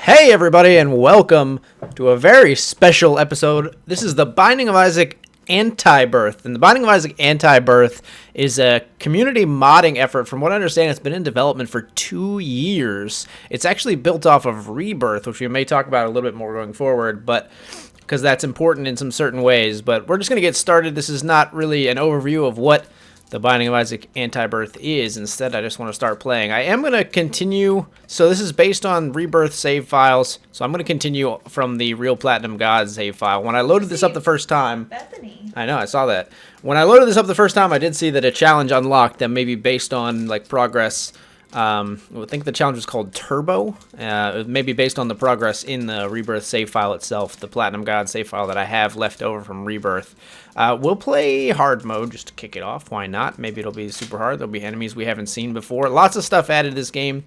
Hey everybody, and welcome to a very special episode. This is the Binding of Isaac Antibirth, and the Binding of Isaac Antibirth is a community modding effort. From what I understand, it's been in development for 2 years. It's actually built off of Rebirth, which we may talk about a little bit more going forward, but because that's important in some certain ways. But we're just going to get started. This is not really an overview of what the Binding of Isaac Antibirth is. Instead, I just want to start playing. I am going to continue. So this is based on Rebirth save files. So I'm going to continue from the Real Platinum God save file. When I loaded this up the first time, Bethany. I know, I saw that. When I loaded this up the first time, I did see that a challenge unlocked that may be based on like progress. I think the challenge was called Turbo. It may be based on the progress in the Rebirth save file itself, the Platinum God save file that I have left over from Rebirth. We'll play hard mode just to kick it off. Why not? Maybe it'll be super hard. There'll be enemies we haven't seen before. Lots of stuff added to this game.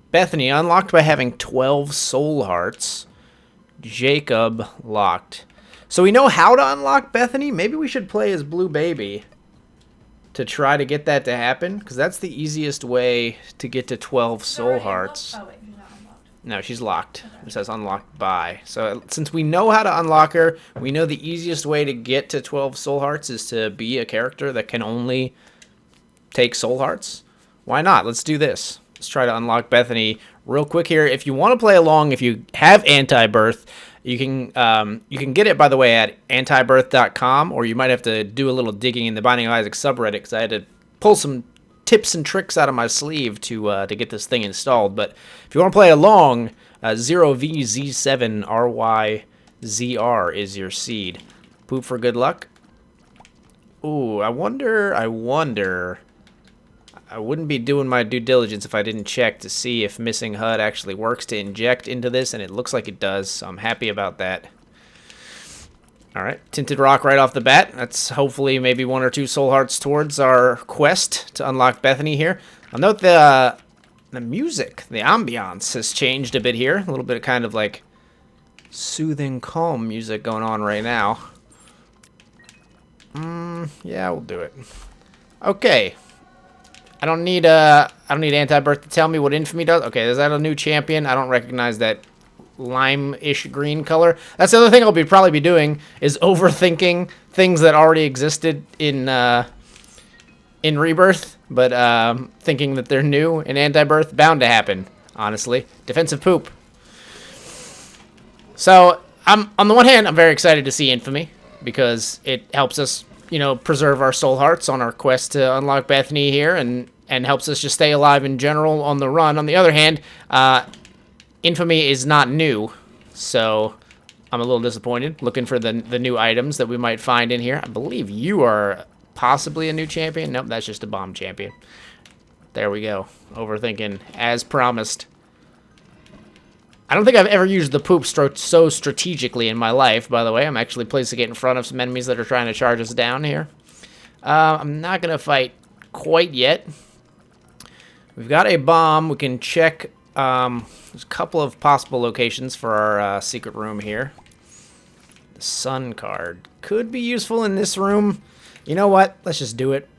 Bethany unlocked by having 12 soul hearts. Jacob locked. So we know how to unlock Bethany. Maybe we should play as Blue Baby to try to get that to happen, because that's the easiest way to get to 12 soul hearts. Oh, wait, she's not unlocked. No, she's locked. Okay. It says unlocked by. So since we know how to unlock her, we know the easiest way to get to 12 soul hearts is to be a character that can only take soul hearts. Why not? Let's do this. Let's try to unlock Bethany real quick here. If you want to play along, if you have Antibirth, you can get it, by the way, at antibirth.com, or you might have to do a little digging in the Binding of Isaac subreddit, because I had to pull some tips and tricks out of my sleeve to get this thing installed. But if you want to play along, 0VZ7 RYZR is your seed. Poop for good luck. Ooh, I wonder. I wouldn't be doing my due diligence if I didn't check to see if missing HUD actually works to inject into this, and it looks like it does, so I'm happy about that. Alright, Tinted Rock right off the bat. That's hopefully maybe 1 or 2 soul hearts towards our quest to unlock Bethany here. I'll note the music, the ambiance has changed a bit here. A little bit of kind of like soothing, calm music going on right now. Yeah, we'll do it. Okay. I don't need Antibirth to tell me what Infamy does. Okay, is that a new champion? I don't recognize that lime-ish green color. That's the other thing I'll probably be doing, is overthinking things that already existed in Rebirth, but thinking that they're new in Antibirth. Bound to happen, honestly. Defensive poop. So, on the one hand, I'm very excited to see Infamy, because it helps us, you know, preserve our soul hearts on our quest to unlock Bethany here, and helps us just stay alive in general on the run. On the other hand, Infamy is not new, so I'm a little disappointed. Looking for the new items that we might find in here. I believe you are possibly a new champion. Nope, that's just a bomb champion. There we go. Overthinking, as promised. I don't think I've ever used the poop so strategically in my life, by the way. I'm actually pleased to get in front of some enemies that are trying to charge us down here. I'm not going to fight quite yet. We've got a bomb. We can check. There's a couple of possible locations for our secret room here. The sun card could be useful in this room. You know what? Let's just do it.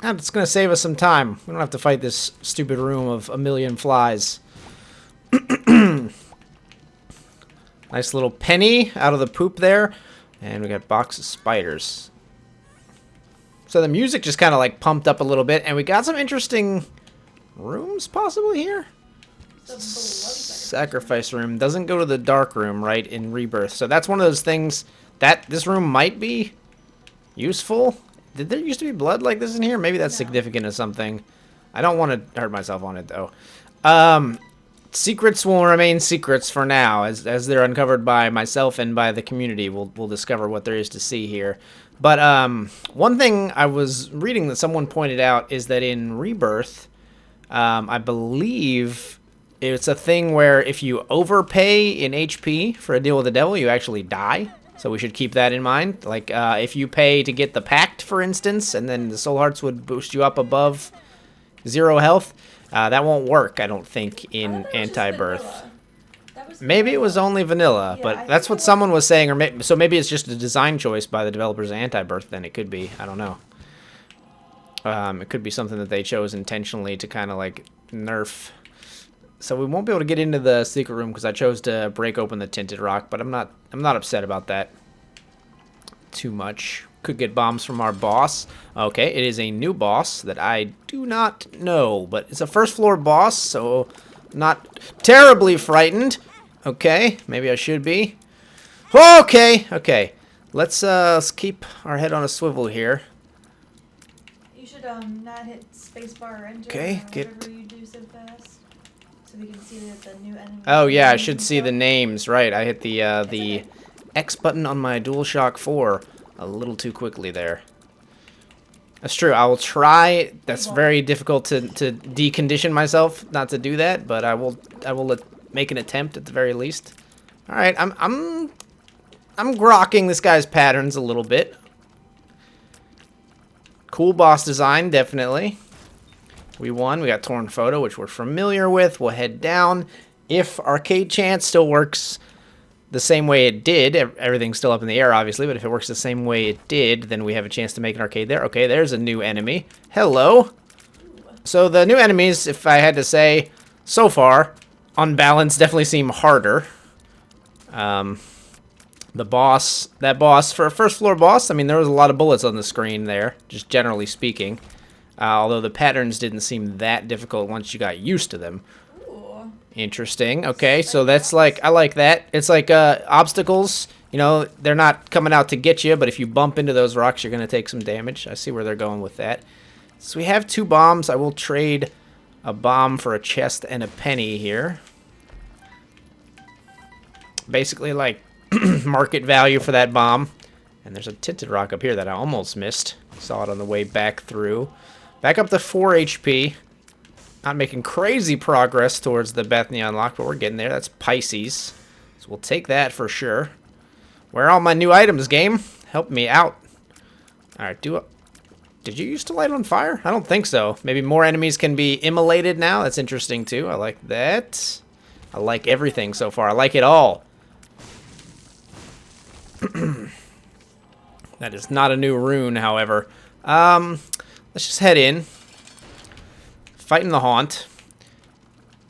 It's going to save us some time. We don't have to fight this stupid room of a million flies. Nice little penny out of the poop there. And we got a box of spiders. So the music just kind of like pumped up a little bit. And we got some interesting rooms possibly here. Sacrifice room. Doesn't go to the dark room, right, in Rebirth. So that's one of those things that this room might be useful. Did there used to be blood like this in here? Maybe that's significant of something. I don't want to hurt myself on it, though. Secrets will remain secrets for now, as they're uncovered by myself and by the community. We'll discover what there is to see here. But one thing I was reading that someone pointed out is that in Rebirth, I believe it's a thing where if you overpay in HP for a deal with the devil, you actually die. So we should keep that in mind. Like if you pay to get the Pact, for instance, and then the soul hearts would boost you up above 0 health. That won't work, I don't think, in Antibirth. Maybe it was only vanilla, but that's what someone was saying. Or so maybe it's just a design choice by the developers of Antibirth, then it could be. I don't know. It could be something that they chose intentionally to kind of like nerf So we won't be able to get into the secret room because I chose to break open the tinted rock, but I'm not upset about that too much. Could get bombs from our boss. Okay, it is a new boss that I do not know, but it's a first floor boss, so not terribly frightened. Okay, maybe I should be. Okay. Let's keep our head on a swivel here. You should not hit spacebar or enter. Okay, whatever you do so fast, so we can see the new enemy. Oh yeah, I should see the names. Right, I hit the Okay. X button on my DualShock 4 a little too quickly there. That's true. I will try. That's very difficult to decondition myself not to do that, but I will make an attempt at the very least. All right, I'm grokking this guy's patterns a little bit. Cool boss design, definitely. We won. We got Torn Photo, which we're familiar with. We'll head down. If Arcade Chance still works the same way it did, everything's still up in the air, obviously, but if it works the same way it did, then we have a chance to make an arcade there. Okay, there's a new enemy. Hello. So the new enemies, if I had to say, so far, on balance, definitely seem harder. That boss, for a first floor boss, I mean, there was a lot of bullets on the screen there, just generally speaking. Although the patterns didn't seem that difficult once you got used to them. Ooh. Interesting. Okay, so that's like, I like that. It's like obstacles, you know, they're not coming out to get you, but if you bump into those rocks, you're going to take some damage. I see where they're going with that. So we have 2 bombs. I will trade a bomb for a chest and a penny here. Basically, like, market value for that bomb. And there's a tinted rock up here that I almost missed. Saw it on the way back through. Back up to 4 HP. Not making crazy progress towards the Bethany unlock, but we're getting there. That's Pisces. So we'll take that for sure. Where are all my new items, game? Help me out. Alright, did you used to light on fire? I don't think so. Maybe more enemies can be immolated now. That's interesting, too. I like that. I like everything so far. I like it all. That is not a new rune, however. Let's just head in. Fighting the Haunt.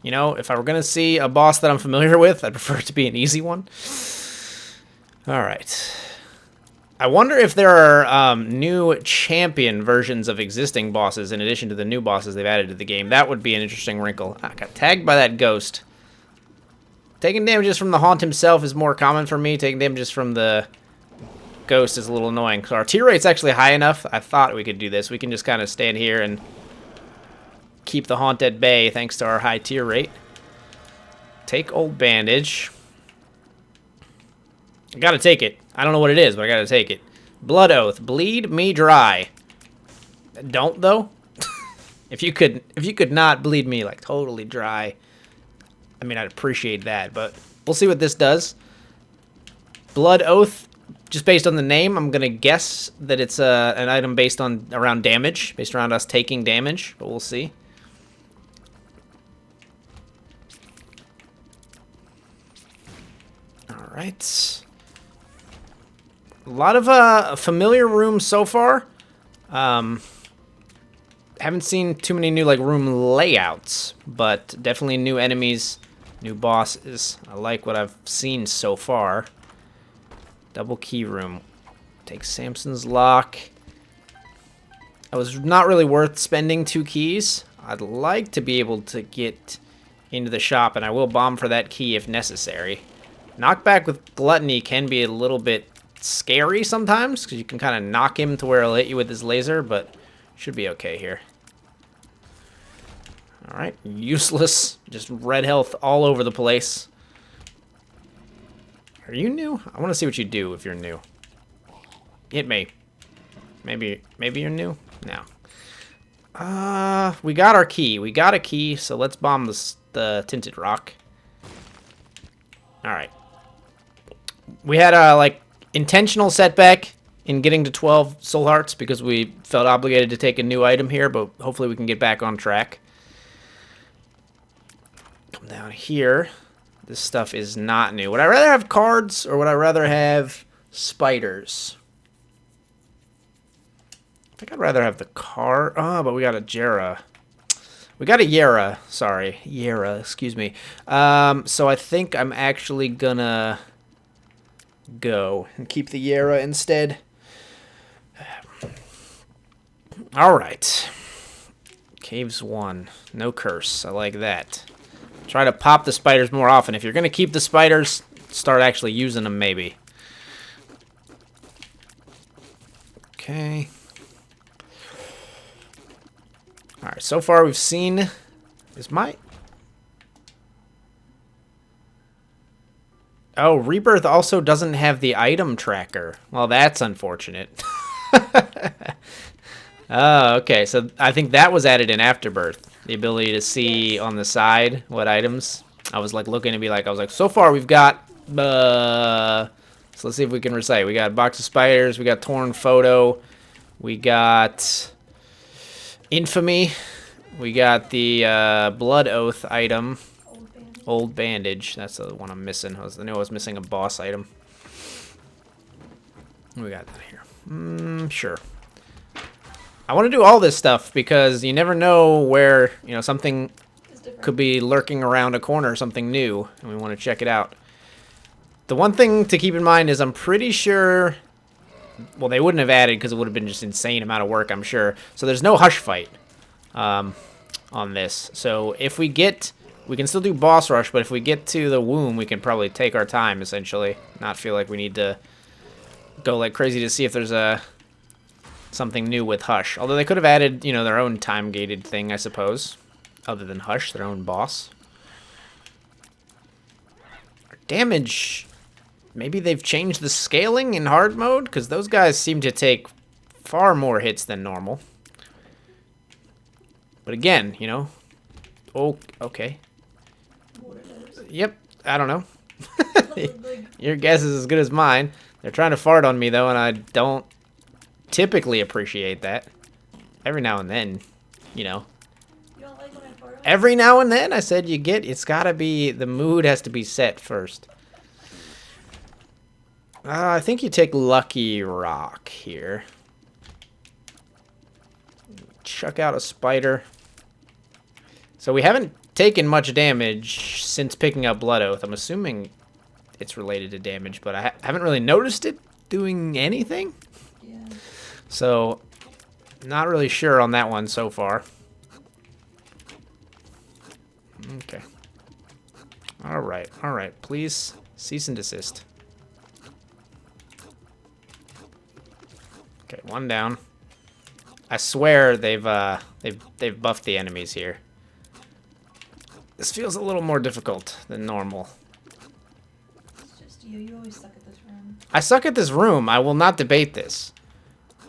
You know, if I were going to see a boss that I'm familiar with, I'd prefer it to be an easy one. Alright. I wonder if there are new champion versions of existing bosses in addition to the new bosses they've added to the game. That would be an interesting wrinkle. I got tagged by that ghost. Taking damages from the Haunt himself is more common for me. Taking damages from the ghost is a little annoying. So our tier rate's actually high enough. I thought we could do this. We can just kind of stand here and keep the Haunt at bay thanks to our high tier rate. Take old bandage. I gotta take it. I don't know what it is, but I gotta take it. Blood Oath. Bleed me dry. Don't, though. If you could not bleed me, like, totally dry, I mean, I'd appreciate that, but we'll see what this does. Blood Oath, just based on the name, I'm gonna guess that it's an item based around damage, based around us taking damage, but we'll see. All right. A lot of familiar rooms so far. Haven't seen too many new like room layouts, but definitely new enemies, new bosses. I like what I've seen so far. Double key room. Take Samson's lock. It was not really worth spending 2 keys. I'd like to be able to get into the shop, and I will bomb for that key if necessary. Knockback with Gluttony can be a little bit scary sometimes, because you can kind of knock him to where he'll hit you with his laser, but should be okay here. Alright, useless. Just red health all over the place. Are you new? I want to see what you do if you're new. Hit me. Maybe you're new? No. We got our key. We got a key, so let's bomb the tinted rock. Alright. We had a, like, intentional setback in getting to 12 soul hearts because we felt obligated to take a new item here, but hopefully we can get back on track. Come down here. This stuff is not new. Would I rather have cards or would I rather have spiders? I think I'd rather have the card. Oh, but we got a Jera. We got a Yara. Sorry. Yara, excuse me. So I think I'm actually gonna go and keep the Yara instead. Alright. Caves 1. No curse. I like that. Try to pop the spiders more often. If you're gonna keep the spiders, start actually using them maybe. Okay. Alright, so far we've seen... Is my... Oh, Rebirth also doesn't have the item tracker. Well, that's unfortunate. Oh, okay. So I think that was added in Afterbirth. The ability to see on the side what items. I was like looking to be like, I was like, so far we've got... so let's see if we can recite. We got a box of spiders. We got torn photo. We got infamy. We got the blood oath item. Old bandage. That's the one I'm missing. I knew I was missing a boss item. What we got down here? Sure. I want to do all this stuff because you never know where, you know, something could be lurking around a corner, something new, and we want to check it out. The one thing to keep in mind is I'm pretty sure, well, they wouldn't have added because it would have been just insane amount of work, I'm sure. So there's no hush fight on this. So if we get, we can still do boss rush, but if we get to the womb, we can probably take our time, essentially. Not feel like we need to go like crazy to see if there's something new with Hush. Although they could have added, you know, their own time-gated thing, I suppose. Other than Hush, their own boss. Damage... Maybe they've changed the scaling in hard mode? Because those guys seem to take far more hits than normal. But again, you know... Oh, okay. Yep, I don't know. Your guess is as good as mine. They're trying to fart on me, though, and I don't typically appreciate that. Every now and then, you know. You don't like when I fart on you? Every now and then, I said you get, it's gotta be, the mood has to be set first. I think you take Lucky Rock here. Chuck out a spider. So we haven't taken much damage since picking up Blood Oath. I'm assuming it's related to damage, but I haven't really noticed it doing anything. Yeah. So, not really sure on that one so far. Okay. Alright. Please, cease and desist. Okay, one down. I swear they've buffed the enemies here. This feels a little more difficult than normal. It's just you. You always suck at this room. I suck at this room. I will not debate this.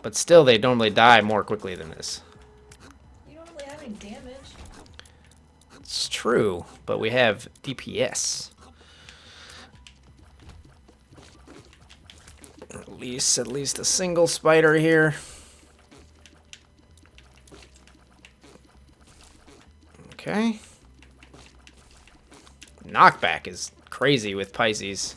But still, they normally die more quickly than this. You don't really have any damage. It's true, but we have DPS. At least a single spider here. Okay. Knockback is crazy with Pisces.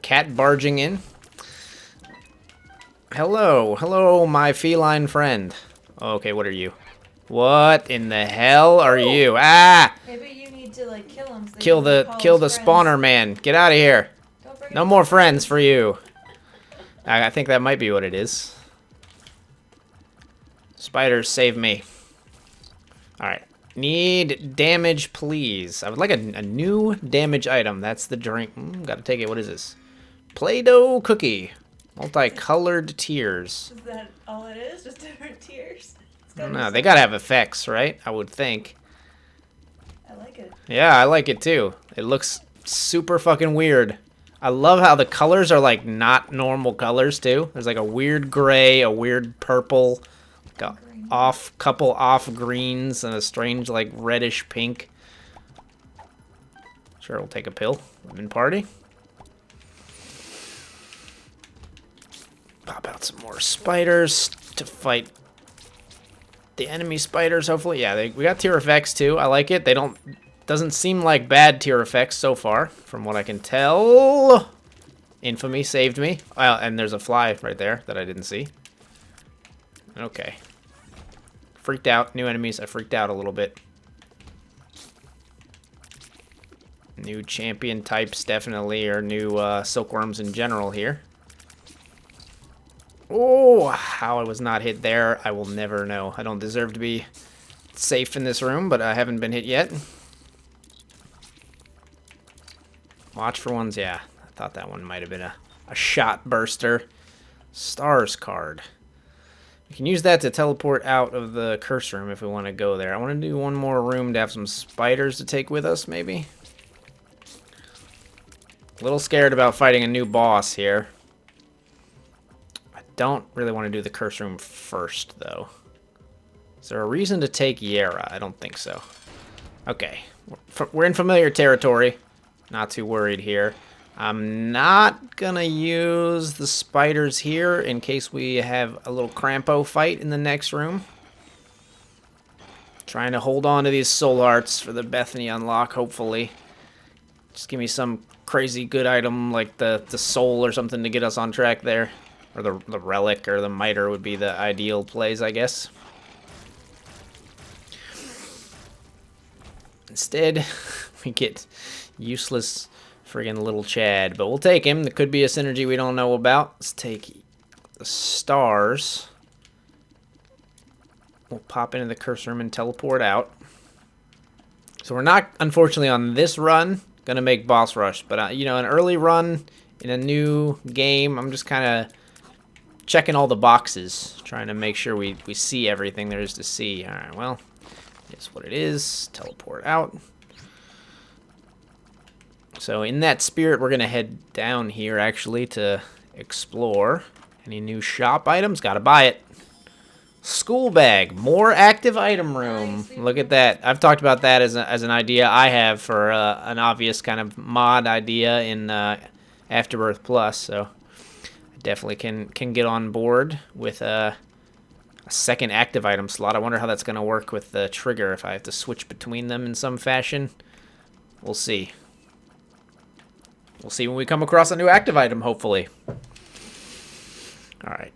Cat barging in. Hello, my feline friend. Okay, what are you? What in the hell are you? Ah! Maybe you need to like kill him. So Kill the spawner man. Get out of here. No more friends for you. I think that might be what it is. Spiders, save me. Alright. Need damage, please. I would like a new damage item. That's the drink. Gotta take it. What is this? Play-Doh cookie. Multicolored tears. Is that all it is? Just different tears? No, they gotta have effects, right? I would think. I like it. Yeah, I like it too. It looks super fucking weird. I love how the colors are like not normal colors too. There's like a weird gray, a weird purple, like a couple off greens, and a strange like reddish pink. Sure, we'll take a pill. Women party. Pop out some more spiders to fight the enemy spiders, hopefully. Yeah, we got tier effects too. I like it. They doesn't seem like bad tier effects so far, from what I can tell. Infamy saved me. Well, and there's a fly right there that I didn't see. Okay. Freaked out. New enemies. I freaked out a little bit. New champion types definitely, or new silkworms in general here. Oh, how I was not hit there, I will never know. I don't deserve to be safe in this room, but I haven't been hit yet. Watch for ones, yeah. I thought that one might have been a shot burster. Stars card. We can use that to teleport out of the curse room if we want to go there. I want to do one more room to have some spiders to take with us, maybe. A little scared about fighting a new boss here. I don't really want to do the curse room first, though. Is there a reason to take Yara? I don't think so. Okay. We're in familiar territory. Not too worried here. I'm not gonna use the spiders here in case we have a little Crampo fight in the next room. Trying to hold on to these soul hearts for the Bethany unlock, hopefully. Just give me some crazy good item like the soul or something to get us on track there. Or the relic or the miter would be the ideal plays, I guess. Instead, we get useless friggin' little Chad. But we'll take him. There could be a synergy we don't know about. Let's take the stars. We'll pop into the curse room and teleport out. So we're not, unfortunately, on this run gonna make boss rush. But, you know, an early run in a new game, I'm just kind of checking all the boxes. Trying to make sure we see everything there is to see. Alright, well, it's what it is. Teleport out. So in that spirit, we're going to head down here, actually, to explore. Any new shop items? Gotta buy it. School bag. More active item room. Look at that. I've talked about that as an idea I have for an obvious kind of mod idea in Afterbirth Plus. So I definitely can get on board with a second active item slot. I wonder how that's going to work with the trigger, if I have to switch between them in some fashion. We'll see. We'll see when we come across a new active item, hopefully. Alright.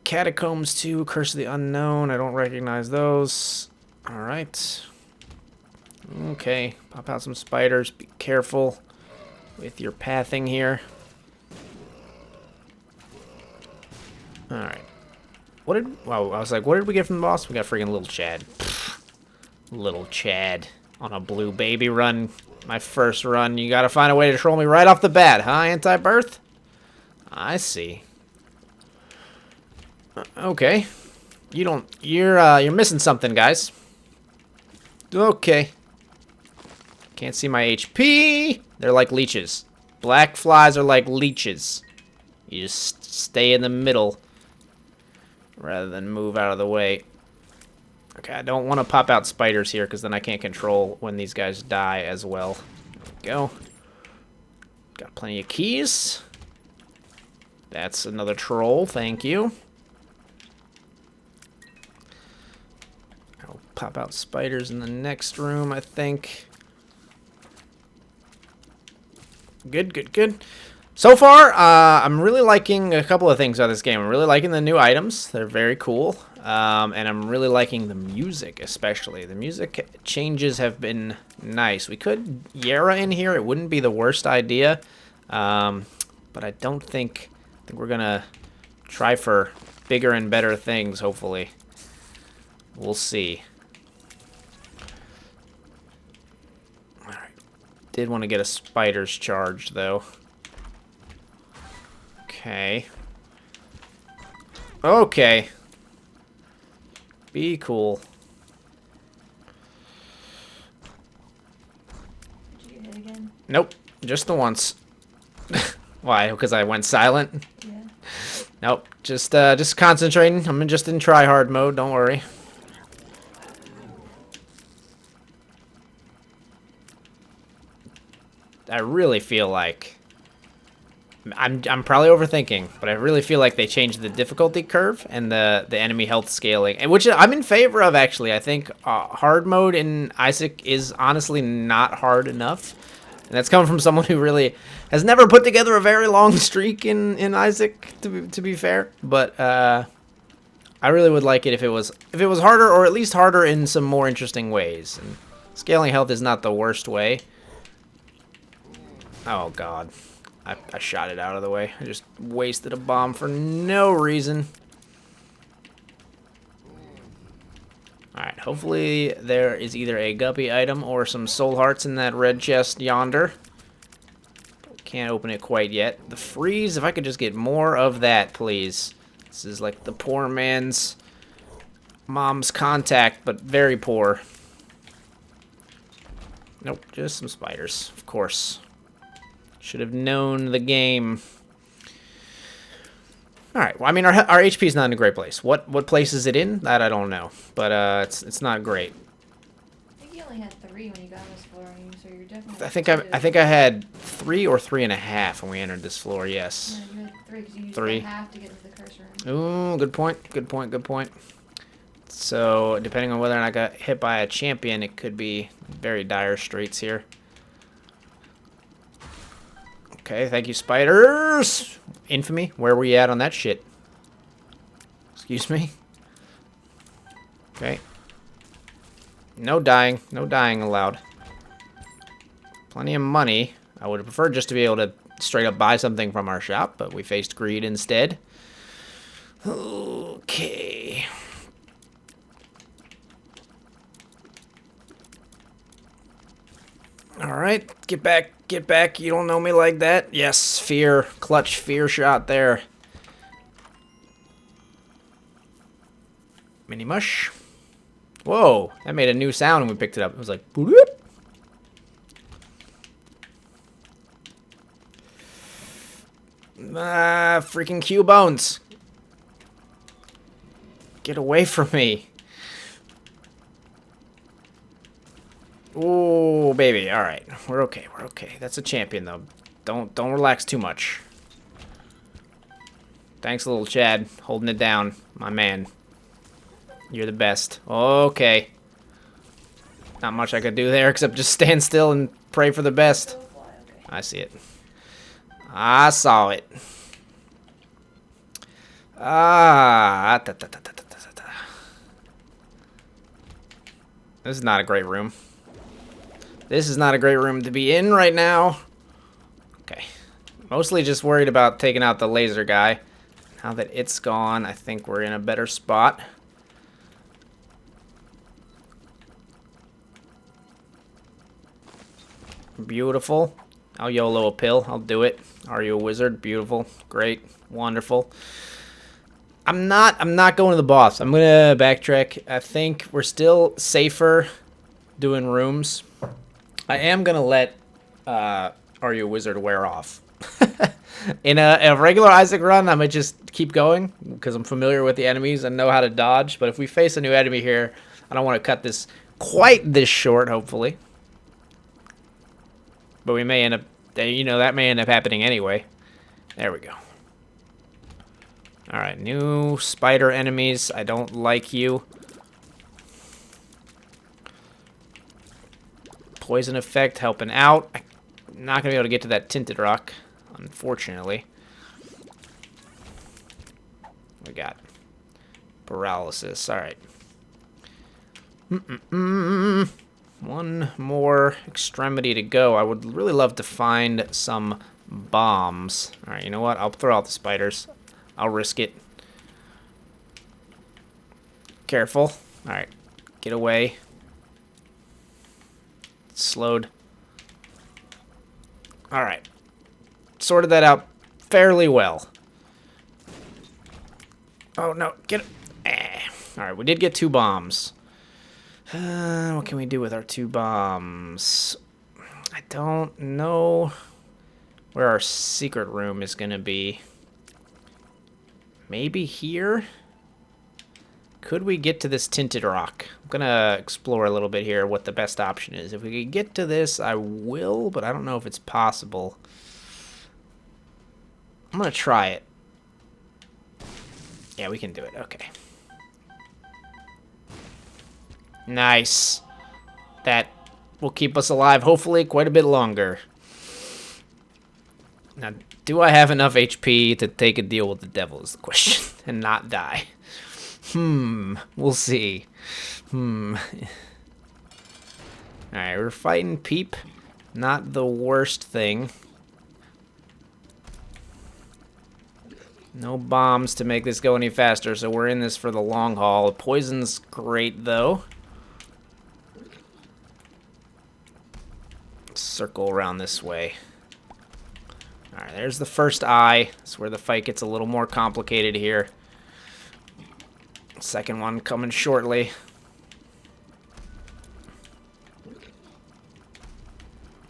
Catacombs 2, Curse of the Unknown. I don't recognize those. Alright. Okay. Pop out some spiders. Be careful with your pathing here. Alright. Wow, I was like, what did we get from the boss? We got freaking little Chad. Pfft. Little Chad on a blue baby run. My first run. You gotta find a way to troll me right off the bat, huh, Antibirth? I see. Okay. You're missing something, guys. Okay. Can't see my HP. They're like leeches. Black flies are like leeches. You just stay in the middle rather than move out of the way. Okay, I don't want to pop out spiders here because then I can't control when these guys die as well. There we go. Got plenty of keys. That's another troll, thank you. I'll pop out spiders in the next room, I think. Good, good, good. So far, I'm really liking a couple of things out of this game. I'm really liking the new items. They're very cool. And I'm really liking the music, especially. The music changes have been nice. We could Yara in here. It wouldn't be the worst idea. But I don't think... I think we're going to try for bigger and better things, hopefully. We'll see. Alright. Did want to get a spider's charge, though. Okay. Okay. Be cool. Did you get hit again? Nope. Just the once. Why? Because I went silent? Yeah. Nope. Just concentrating. I'm just in try-hard mode. Don't worry. I really feel like... I'm probably overthinking, but I really feel like they changed the difficulty curve and the enemy health scaling, and which I'm in favor of, actually. I think hard mode in Isaac is honestly not hard enough. And that's coming from someone who really has never put together a very long streak in Isaac, to be fair. But I really would like it if it was harder, or at least harder in some more interesting ways. And scaling health is not the worst way. Oh god. I shot it out of the way. I just wasted a bomb for no reason. Alright, hopefully there is either a guppy item or some soul hearts in that red chest yonder. Can't open it quite yet. The freeze, if I could just get more of that, please. This is like the poor man's mom's contact, but very poor. Nope, just some spiders, of course. Should have known the game. Alright, well, I mean, our HP is not in a great place. What place is it in? That I don't know. But it's not great. I think you only had 3 when you got on this floor, so you're definitely... I think I had 3 or 3.5 when we entered this floor, yes. No, you had 3 because you used 3. half to get into the curse room. Ooh, good point. Good point, good point. So, depending on whether or not I got hit by a champion, it could be very dire straits here. Okay, thank you, spiders. Infamy, where were you at on that shit? Excuse me? Okay. No dying allowed. Plenty of money. I would have preferred just to be able to straight up buy something from our shop, but we faced greed instead. Okay. Alright, get back, you don't know me like that. Yes, fear, clutch fear shot there. Mini mush. Whoa, that made a new sound when we picked it up. It was like, boop. Freaking Q-bones. Get away from me. Ooh, baby. All right, we're okay. We're okay. That's a champion, though. Don't relax too much. Thanks, little Chad, holding it down, my man. You're the best. Okay. Not much I could do there except just stand still and pray for the best. I see it. I saw it. Ah. This is not a great room. This is not a great room to be in right now. Okay. Mostly just worried about taking out the laser guy. Now that it's gone, I think we're in a better spot. Beautiful. I'll YOLO a pill. I'll do it. Are you a wizard? Beautiful. Great. Wonderful. I'm not going to the boss. I'm gonna backtrack. I think we're still safer doing rooms. I am gonna let Are You a Wizard wear off. In a regular Isaac run, I might just keep going because I'm familiar with the enemies and know how to dodge. But if we face a new enemy here, I don't want to cut this quite this short, hopefully. But we may end up, you know, that may end up happening anyway. There we go. Alright, new spider enemies. I don't like you. Poison effect helping out. I'm not going to be able to get to that tinted rock, unfortunately. We got paralysis. Alright. One more extremity to go. I would really love to find some bombs. Alright, you know what? I'll throw out the spiders. I'll risk it. Careful. Alright. Get away. Slowed. Alright. Sorted that out fairly well. Oh, no. Get it. Alright, we did get 2 bombs. What can we do with our 2 bombs? I don't know where our secret room is going to be. Maybe here? Could we get to this tinted rock? I'm going to explore a little bit here what the best option is. If we could get to this, I will, but I don't know if it's possible. I'm going to try it. Yeah, we can do it. Okay. Nice. That will keep us alive, hopefully, quite a bit longer. Now, do I have enough HP to take a deal with the devil is the question, and not die? We'll see. Alright, we're fighting Peep. Not the worst thing. No bombs to make this go any faster, so we're in this for the long haul. Poison's great, though. Circle around this way. Alright, there's the first eye. That's where the fight gets a little more complicated here. Second one coming shortly.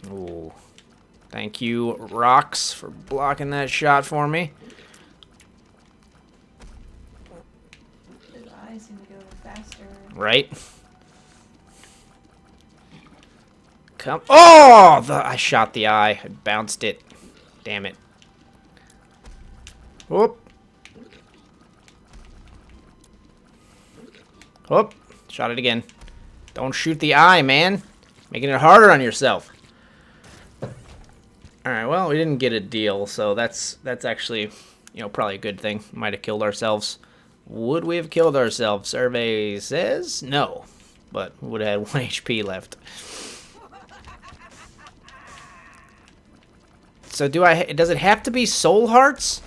Ooh. Thank you, Rocks, for blocking that shot for me. His eyes seem to go faster. Right? Come. Oh! I shot the eye. I bounced it. Damn it. Whoop. Whoop. Shot it again. Don't shoot the eye, man. Making it harder on yourself. Alright, well, we didn't get a deal, so that's actually, you know, probably a good thing. Might have killed ourselves. Would we have killed ourselves? Survey says no. But we would have had 1 HP left. So does it have to be soul hearts?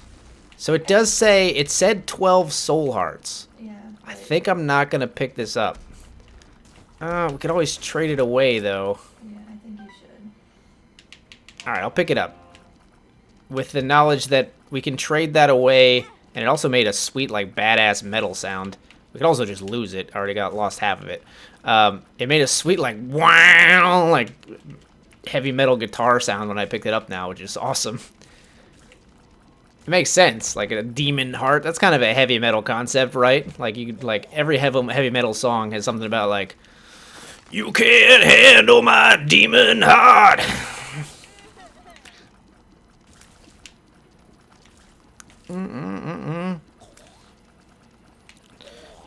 So it does say, it said 12 soul hearts. Yeah. I think I'm not going to pick this up. We could always trade it away, though. Yeah, I think you should. Alright, I'll pick it up. With the knowledge that we can trade that away, and it also made a sweet, like, badass metal sound. We could also just lose it. I already lost half of it. It made a sweet, like, wow, like, heavy metal guitar sound when I picked it up now, which is awesome. It makes sense, like a demon heart. That's kind of a heavy metal concept, right? Like you could, like every heavy metal song has something about like, you can't handle my demon heart.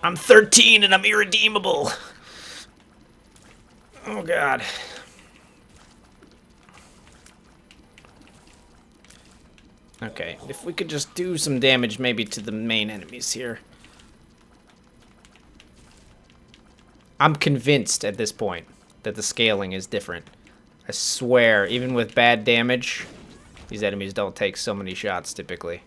I'm 13 and I'm irredeemable. Oh God. Okay, if we could just do some damage maybe to the main enemies here. I'm convinced at this point that the scaling is different. I swear, even with bad damage, these enemies don't take so many shots typically.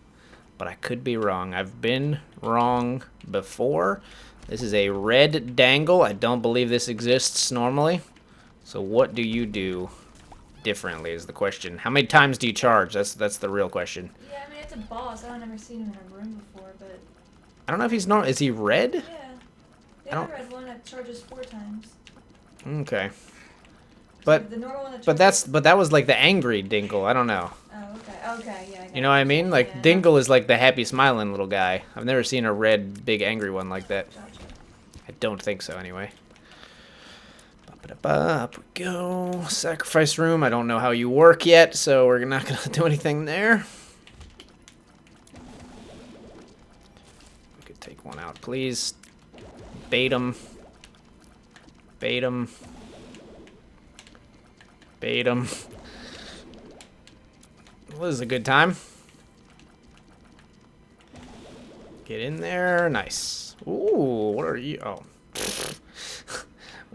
But I could be wrong. I've been wrong before. This is a red dangle. I don't believe this exists normally. So what do you do differently is the question. How many times do you charge? That's the real question. Yeah, I mean, it's a boss. I've never seen him in a room before, but... I don't know if he's normal. Is he red? Yeah. The other red one that charges 4 times. Okay. So But the normal one that but that was like the angry dingle. I don't know. Oh, okay. Okay, yeah. I got You know what I mean? Like yeah. Dingle is like the happy smiling little guy. I've never seen a red big angry one like that. Gotcha. I don't think so anyway. Up we go. Sacrifice room. I don't know how you work yet, so we're not going to do anything there. We could take one out, please. Bait him. Bait him. Bait him. Well, this is a good time. Get in there. Nice. Ooh, what are you? Oh.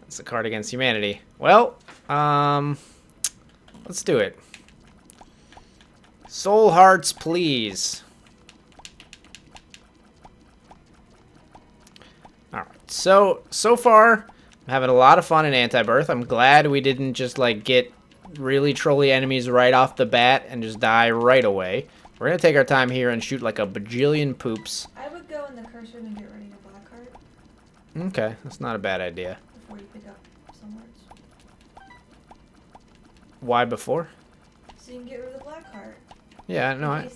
It's a card against humanity. Well, let's do it. Soul hearts, please. Alright, so far, I'm having a lot of fun in Antibirth. I'm glad we didn't just, like, get really trolly enemies right off the bat and just die right away. We're gonna take our time here and shoot, like, a bajillion poops. I would go in the curse room and get ready to black heart Okay, that's not a bad idea. before you pick up some words. Why before? So you can get rid of the black heart. Yeah, no, In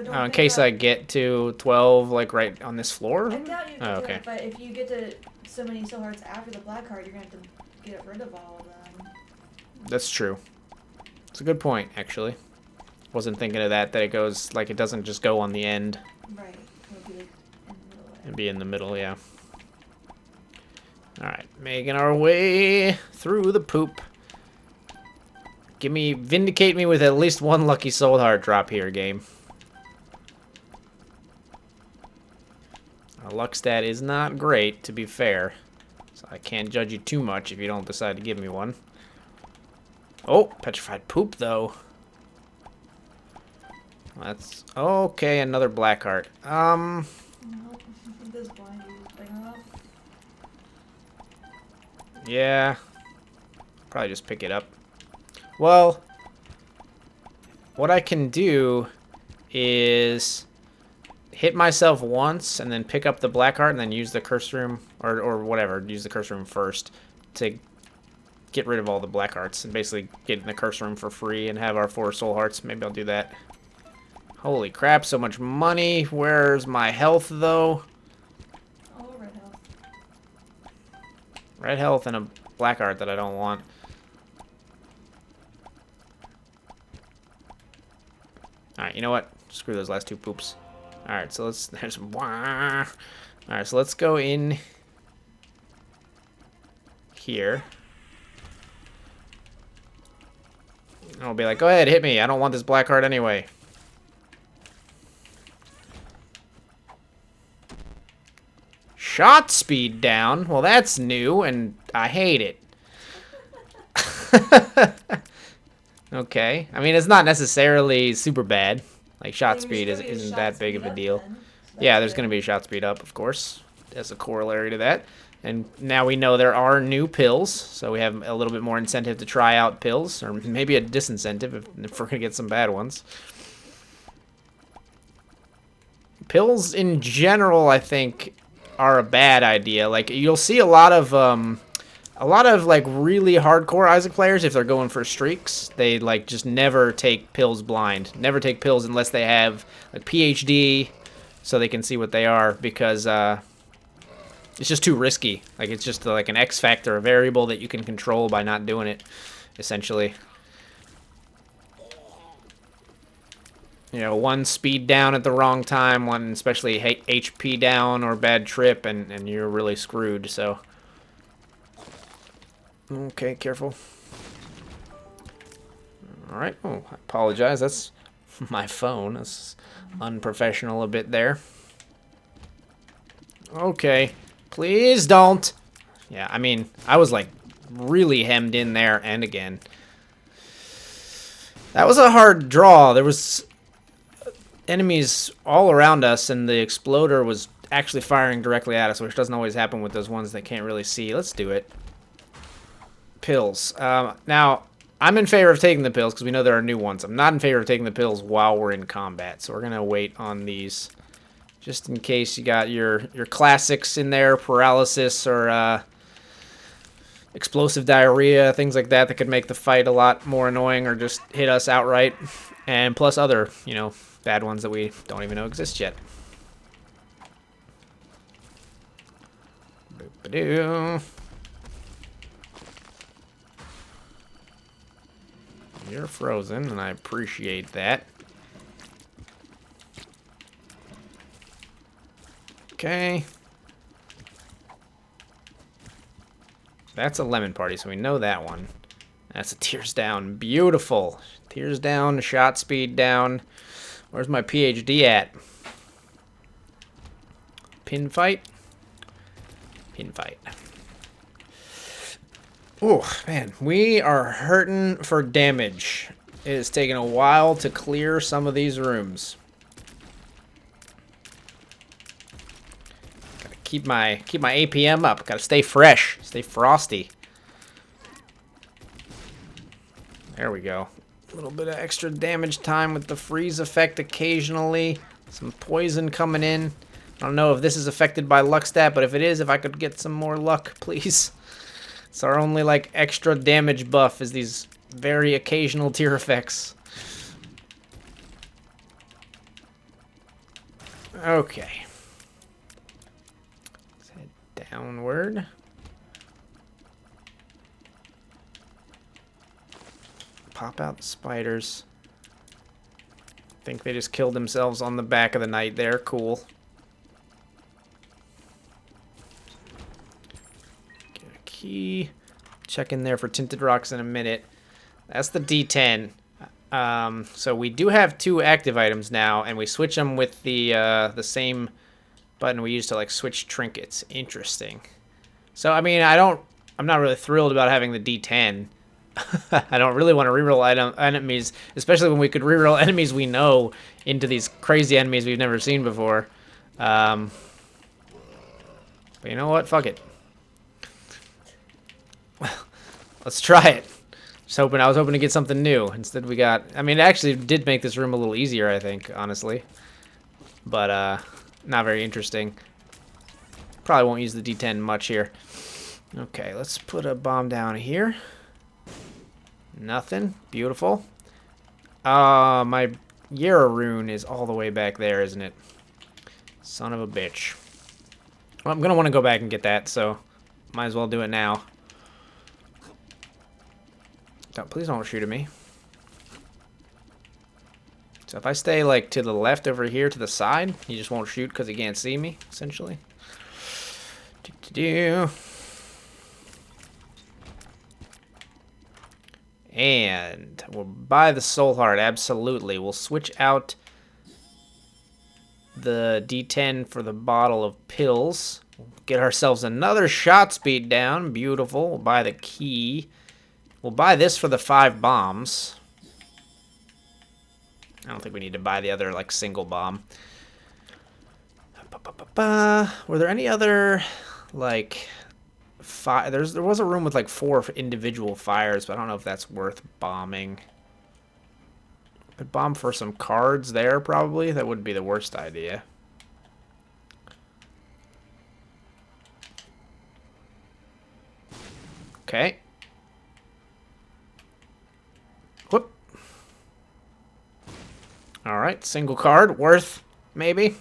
in case I get to 12, like, right on this floor? I doubt you can Oh, do okay. it, but if you get to so many soul hearts after the black heart, you're going to have to get rid of all of them. That's true. It's a good point, actually. Wasn't thinking of that it goes, like, it doesn't just go on the end. Right. It'll be in the middle. It'd be in the middle, yeah. Alright, making our way through the poop. Vindicate me with at least one lucky soul heart drop here, game. Our luck stat is not great, to be fair. So I can't judge you too much if you don't decide to give me one. Oh, petrified poop, though. That's... Okay, another black heart. Nope. This blind is big enough. Yeah. Probably just pick it up. Well, what I can do is hit myself once and then pick up the black heart and then use the curse room, or whatever, use the curse room first to get rid of all the black hearts and basically get in the curse room for free and have our 4 soul hearts. Maybe I'll do that. Holy crap, so much money. Where's my health, though? Oh, red health. Red health and a black heart that I don't want. Alright, you know what? Screw those last 2 poops. Alright, so let's... Alright, so let's go in here. And I'll be like, go ahead, hit me. I don't want this black heart anyway. Shot speed down. Well, that's new, and I hate it. Okay. I mean, it's not necessarily super bad. Like, shot speed isn't that big of a deal. Yeah, there's going to be a shot speed up, of course, as a corollary to that. And now we know there are new pills, so we have a little bit more incentive to try out pills, or maybe a disincentive if we're going to get some bad ones. Pills in general, I think, are a bad idea. Like, you'll see a lot of like really hardcore Isaac players, if they're going for streaks, they like just never take pills blind. Never take pills unless they have a PhD, so they can see what they are, because it's just too risky. Like, it's just like an X factor, a variable that you can control by not doing it, essentially. You know, one speed down at the wrong time, one especially HP down or bad trip, and you're really screwed, so... Okay, careful. Alright, oh, I apologize, that's my phone. That's unprofessional a bit there. Okay, please don't. Yeah, I mean, I was like really hemmed in there, and again. That was a hard draw. There was enemies all around us, and the exploder was actually firing directly at us, which doesn't always happen with those ones that can't really see. Let's do it. Pills. Now, I'm in favor of taking the pills because we know there are new ones. I'm not in favor of taking the pills while we're in combat, so we're going to wait on these just in case you got your classics in there, paralysis or explosive diarrhea, things like that that could make the fight a lot more annoying or just hit us outright, and plus other, you know, bad ones that we don't even know exist yet. Boop-a-doo. You're frozen, and I appreciate that. Okay. That's a lemon party, so we know that one. That's a tears down. Beautiful. Tears down, shot speed down. Where's my PhD at? Pin fight? Pin fight. Oh, man, we are hurting for damage. It is taking a while to clear some of these rooms. Gotta keep my APM up. Gotta stay fresh, stay frosty. There we go. A little bit of extra damage time with the freeze effect occasionally. Some poison coming in. I don't know if this is affected by luck stat, but if it is, if I could get some more luck, please. It's our only, like, extra damage buff is these very occasional tear effects. Okay. Let's head downward. Pop out the spiders. I think they just killed themselves on the back of the night there. Cool. Get a key. Check in there for tinted rocks in a minute. That's the D10. So we do have 2 active items now, and we switch them with the same button we used to like switch trinkets. Interesting. So I mean, I'm not really thrilled about having the D10. I don't really want to reroll enemies, especially when we could reroll enemies we know into these crazy enemies we've never seen before. But you know what? Fuck it. Let's try it. I was hoping to get something new. Instead we got... I mean, it actually did make this room a little easier, I think, honestly. But, not very interesting. Probably won't use the D10 much here. Okay, let's put a bomb down here. Nothing. Beautiful. My Yara rune is all the way back there, isn't it? Son of a bitch. Well, I'm going to want to go back and get that, so might as well do it now. Please don't shoot at me. So if I stay like to the left over here to the side, he just won't shoot because he can't see me, essentially. And we'll buy the soul heart, absolutely. We'll switch out the D10 for the bottle of pills. We'll get ourselves another shot speed down. Beautiful. We'll buy the key. We'll buy this for the 5 bombs. I don't think we need to buy the other, like, single bomb. Were there any other, like, there was a room with, like, 4 individual fires, but I don't know if that's worth bombing. Could bomb for some cards there, probably. That wouldn't be the worst idea. Okay. Whoop. Alright, single card. Worth, maybe.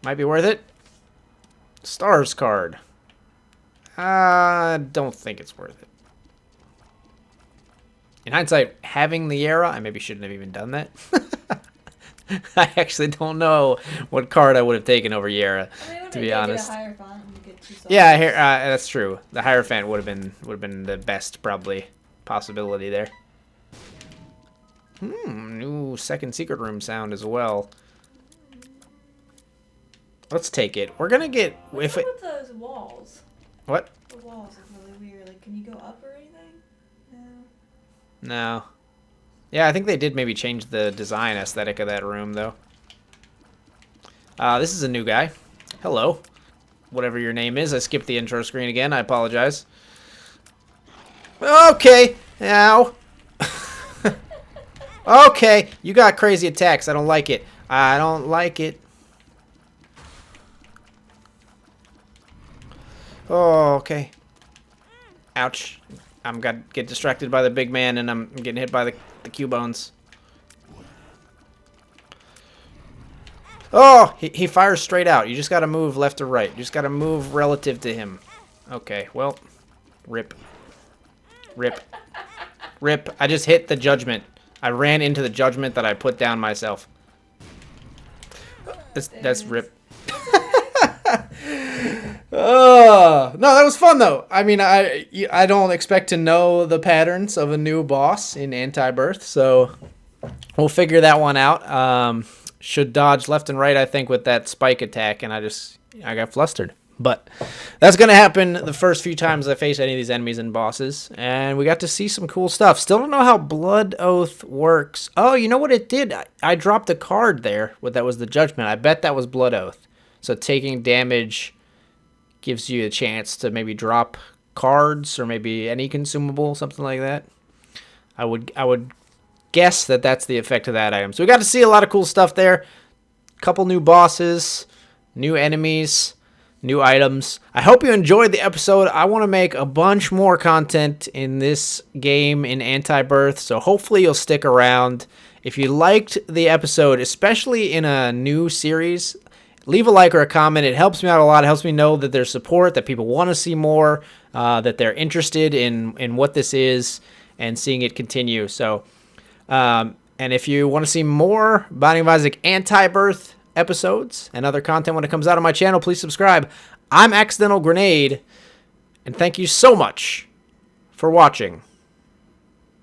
Might be worth it. Stars card. Don't think it's worth it. In hindsight, having the Yara, I maybe shouldn't have even done that. I actually don't know what card I would have taken over Yara, to be honest. Yeah, here, that's true. The Hierophant would have been the best probably possibility there. New second secret room sound as well. Let's take it. We're gonna get What's up with those walls? What? The walls are really weird. Like, can you go up or anything? No. No. Yeah, I think they did maybe change the design aesthetic of that room, though. This is a new guy. Hello. Whatever your name is. I skipped the intro screen again. I apologize. Okay. Ow. Okay. You got crazy attacks. I don't like it. I don't like it. Oh, okay. Ouch. I'm gonna get distracted by the big man, and I'm getting hit by the Q-bones. Oh, he fires straight out. You just gotta move left or right. You just gotta move relative to him. Okay, well, rip. Rip. Rip. I just hit the judgment. I ran into the judgment that I put down myself. That's rip. No, that was fun though. I mean, I don't expect to know the patterns of a new boss in Antibirth, so we'll figure that one out. Should dodge left and right, I think, with that spike attack, and I got flustered. But that's gonna happen the first few times I face any of these enemies and bosses, and we got to see some cool stuff. Still don't know how Blood Oath works. Oh, you know what it did? I dropped a card there. That was the judgment. I bet that was Blood Oath. So taking damage gives you a chance to maybe drop cards or maybe any consumable, something like that. I would guess that that's the effect of that item. So we got to see a lot of cool stuff there. Couple new bosses, new enemies, new items. I hope you enjoyed the episode. I want to make a bunch more content in this game in Antibirth, so hopefully you'll stick around. If you liked the episode, especially in a new series, leave a like or a comment. It helps me out a lot. It helps me know that there's support, that people want to see more, that they're interested in what this is and seeing it continue. So, and if you want to see more Binding of Isaac Antibirth episodes and other content when it comes out on my channel, please subscribe. I'm Accidental Grenade, and thank you so much for watching.